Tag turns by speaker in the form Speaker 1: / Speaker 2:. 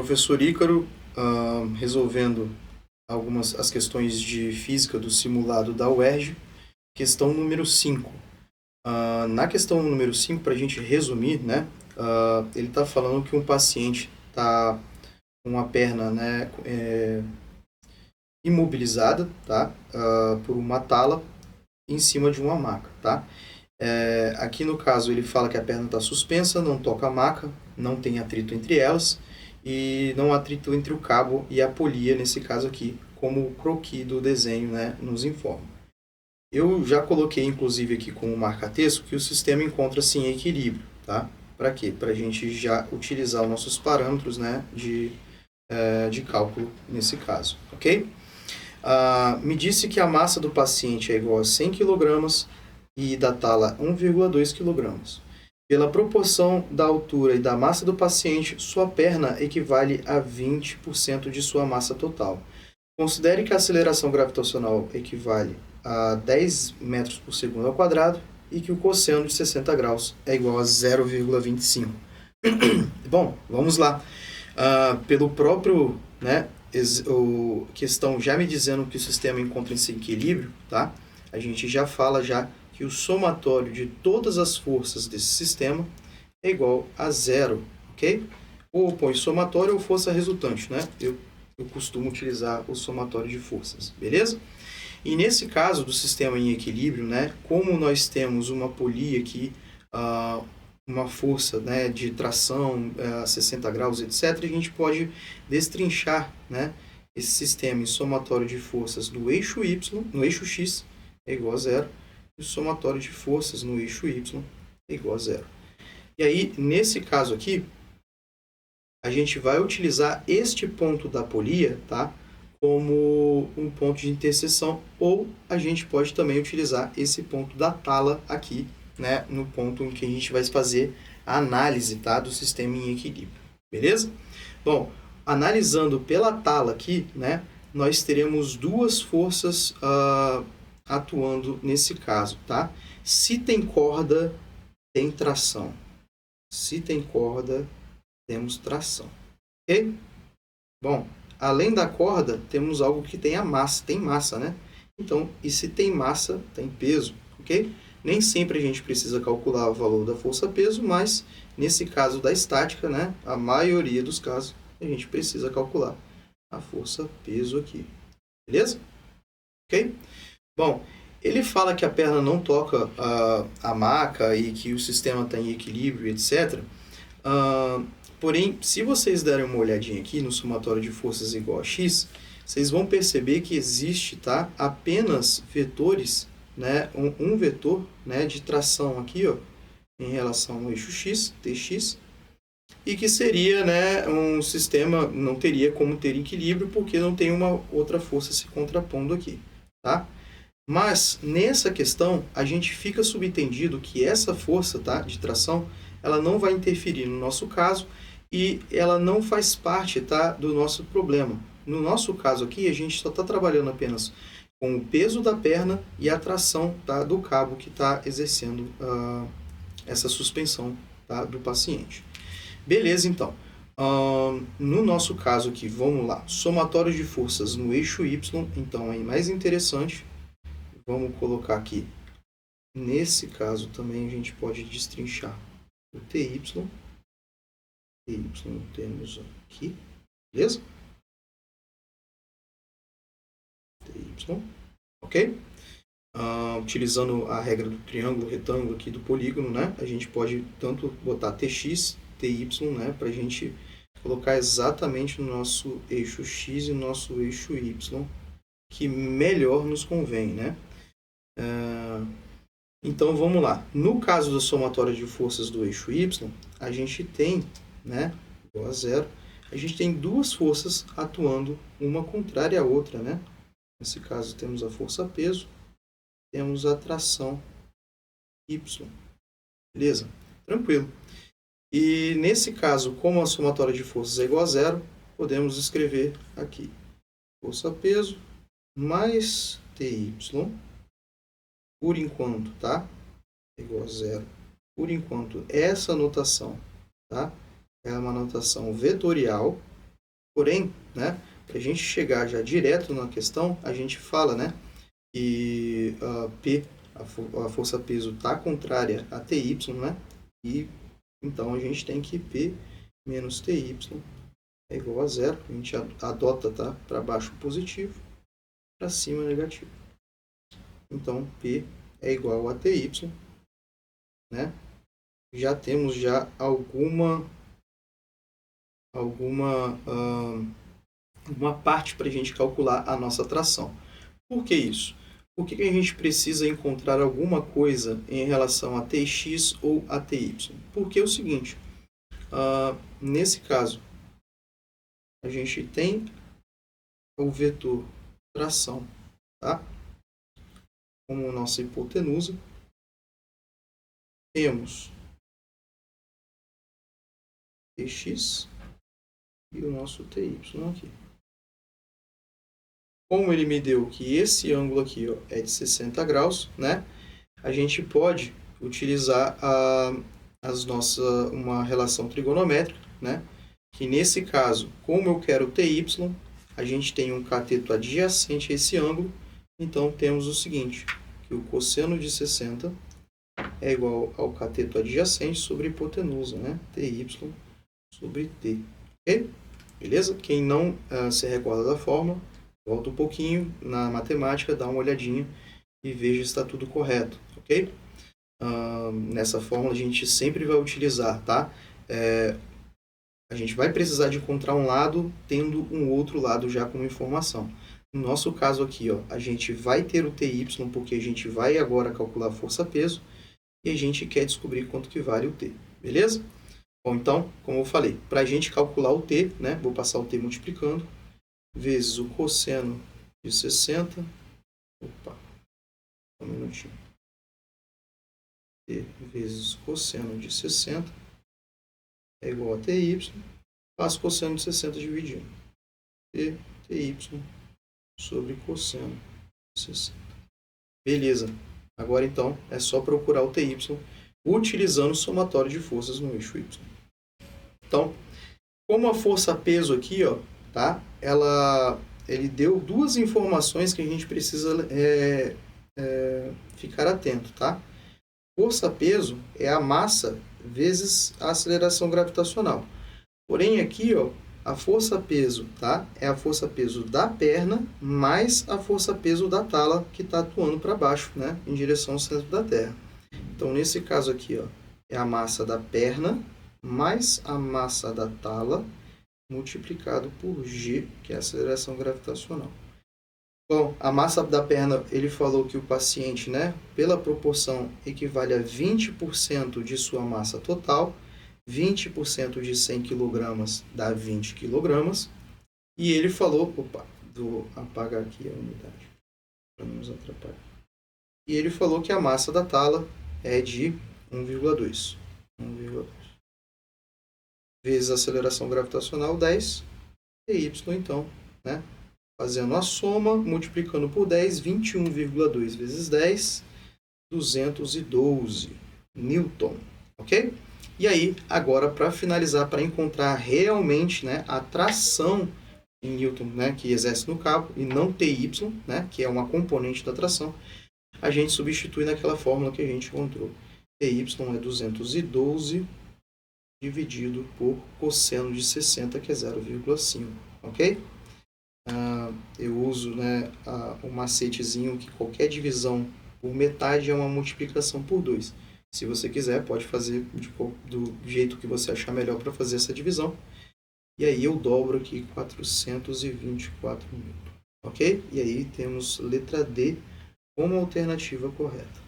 Speaker 1: Professor Ícaro, resolvendo as questões de física do simulado da UERJ, questão número 5. Na questão número 5, para a gente resumir, né, ele está falando que um paciente está com a perna, né, imobilizada, tá, por uma tala em cima de uma maca, tá? Aqui no caso ele fala que a perna está suspensa, não toca a maca, não tem atrito entre elas e não há atrito entre o cabo e a polia, nesse caso aqui, como o croquis do desenho, né, nos informa. Eu já coloquei inclusive aqui como marca-texto que o sistema encontra-se em equilíbrio, tá? Para quê? Para a gente já utilizar os nossos parâmetros, né, de cálculo nesse caso, ok? Me disse que a massa do paciente é igual a 100 kg e da tala 1,2 kg. Pela proporção da altura e da massa do paciente, sua perna equivale a 20% de sua massa total. Considere que a aceleração gravitacional equivale a 10 metros por segundo ao quadrado e que o cosseno de 60 graus é igual a 0,25. Bom, vamos lá. Pelo próprio, né, questão já me dizendo que o sistema encontra-se em equilíbrio, tá? A gente já fala já que o somatório de todas as forças desse sistema é igual a zero, ok? Ou põe somatório ou força resultante, né? Eu costumo utilizar o somatório de forças, beleza? E nesse caso do sistema em equilíbrio, né, como nós temos uma polia aqui, uma força, né, de tração a 60 graus, etc., a gente pode destrinchar, né, esse sistema em somatório de forças no eixo Y, no eixo X, é igual a zero, e o somatório de forças no eixo Y é igual a zero. E aí, nesse caso aqui, a gente vai utilizar este ponto da polia, tá, como um ponto de interseção, ou a gente pode também utilizar esse ponto da tala aqui, né, no ponto em que a gente vai fazer a análise, tá, do sistema em equilíbrio, beleza? Bom, analisando pela tala aqui, né, nós teremos duas forças atuando nesse caso, tá? Se tem corda, tem tração. Se tem corda, temos tração, ok? Bom, além da corda, temos algo que tem massa, né? Então, e se tem massa, tem peso, ok? Nem sempre a gente precisa calcular o valor da força-peso, mas nesse caso da estática, né, a maioria dos casos, a gente precisa calcular a força-peso aqui, beleza? Ok? Bom, ele fala que a perna não toca a maca e que o sistema está em equilíbrio, etc. Porém, se vocês derem uma olhadinha aqui no somatório de forças igual a x, vocês vão perceber que existe, tá, apenas vetores, né, um vetor, né, de tração aqui, ó, em relação ao eixo x, tx, e que seria, né, um sistema, não teria como ter equilíbrio porque não tem uma outra força se contrapondo aqui, tá? Mas nessa questão a gente fica subentendido que essa força, tá, de tração, ela não vai interferir no nosso caso e ela não faz parte, tá, do nosso problema. No nosso caso aqui a gente só está trabalhando apenas com o peso da perna e a tração, tá, do cabo que está exercendo essa suspensão, tá, do paciente. Beleza, então. No nosso caso aqui, vamos lá, somatório de forças no eixo Y, então é mais interessante. Vamos colocar aqui, nesse caso também a gente pode destrinchar o TY. TY temos aqui, beleza? TY, ok? Utilizando a regra do triângulo, retângulo aqui do polígono, né? A gente pode tanto botar TX, TY, né? Para a gente colocar exatamente no nosso eixo X e no nosso eixo Y, que melhor nos convém, né? Então vamos lá. No caso do somatório de forças do eixo Y, a gente tem, né, igual a zero, a gente tem duas forças atuando, uma contrária à outra, né? Nesse caso temos a força-peso, temos a tração Y. Beleza? Tranquilo. E nesse caso, como a somatória de forças é igual a zero, podemos escrever aqui força-peso mais TY, por enquanto, tá? É igual a zero. Por enquanto, essa notação, tá, é uma notação vetorial, Porém, né, para a gente chegar já direto na questão, a gente fala, né, que P, a força peso está contrária a TY, né, e então a gente tem que P menos TY é igual a zero. A gente adota, tá, para baixo positivo, para cima negativo. Então P é igual a TY, né? Já temos já alguma parte para a gente calcular a nossa tração. Por que isso? Por que a gente precisa encontrar alguma coisa em relação a Tx ou a Ty? Porque é o seguinte, nesse caso, a gente tem o vetor tração, tá? Como nossa hipotenusa. Temos Tx e o nosso Ty aqui. Como ele me deu que esse ângulo aqui, ó, é de 60 graus, né? A gente pode utilizar uma relação trigonométrica, né? Que nesse caso, como eu quero Ty, a gente tem um cateto adjacente a esse ângulo, então temos o seguinte, que o cosseno de 60 é igual ao cateto adjacente sobre a hipotenusa, né? Ty sobre T. Ok? Beleza? Quem não se recorda da fórmula, volta um pouquinho na matemática, dá uma olhadinha e veja se está tudo correto, ok? Nessa fórmula a gente sempre vai utilizar, tá? A gente vai precisar de encontrar um lado tendo um outro lado já como informação. No nosso caso aqui, ó, a gente vai ter o Ty porque a gente vai agora calcular a força-peso e a gente quer descobrir quanto que vale o T, beleza? Bom, então, como eu falei, para a gente calcular o T, né, vou passar o T multiplicando, vezes o cosseno de 60, um minutinho, T vezes cosseno de 60 é igual a Ty, faço cosseno de 60 dividindo, Ty sobre cosseno de 60. Beleza, agora então é só procurar o Ty utilizando o somatório de forças no eixo Y. Então, como a força-peso aqui, ó, tá? Ele deu duas informações que a gente precisa ficar atento, tá? Força-peso é a massa vezes a aceleração gravitacional. Porém, aqui, ó, a força-peso, tá? É a força-peso da perna mais a força-peso da tala que está atuando para baixo, né? Em direção ao centro da Terra. Então, nesse caso aqui, ó, é a massa da perna mais a massa da tala multiplicado por G, que é a aceleração gravitacional. Bom, a massa da perna, ele falou que o paciente, né, pela proporção, equivale a 20% de sua massa total, 20% de 100 kg dá 20 kg, e ele falou, vou apagar aqui a unidade, para não nos atrapalhar, e ele falou que a massa da tala é de 1,2 vezes a aceleração gravitacional 10, Ty, então, né? Fazendo a soma, multiplicando por 10, 21,2 vezes 10, 212 Newton, ok? E aí, agora, para finalizar, para encontrar realmente, né, a tração em Newton, né, que exerce no cabo, e não Ty, né, que é uma componente da tração, a gente substitui naquela fórmula que a gente encontrou. Ty é 212 dividido por cosseno de 60, que é 0,5, ok? Eu uso, né, um macetezinho que qualquer divisão por metade é uma multiplicação por 2. Se você quiser, pode fazer do jeito que você achar melhor para fazer essa divisão. E aí eu dobro aqui 424 mil, ok? E aí temos letra D como alternativa correta.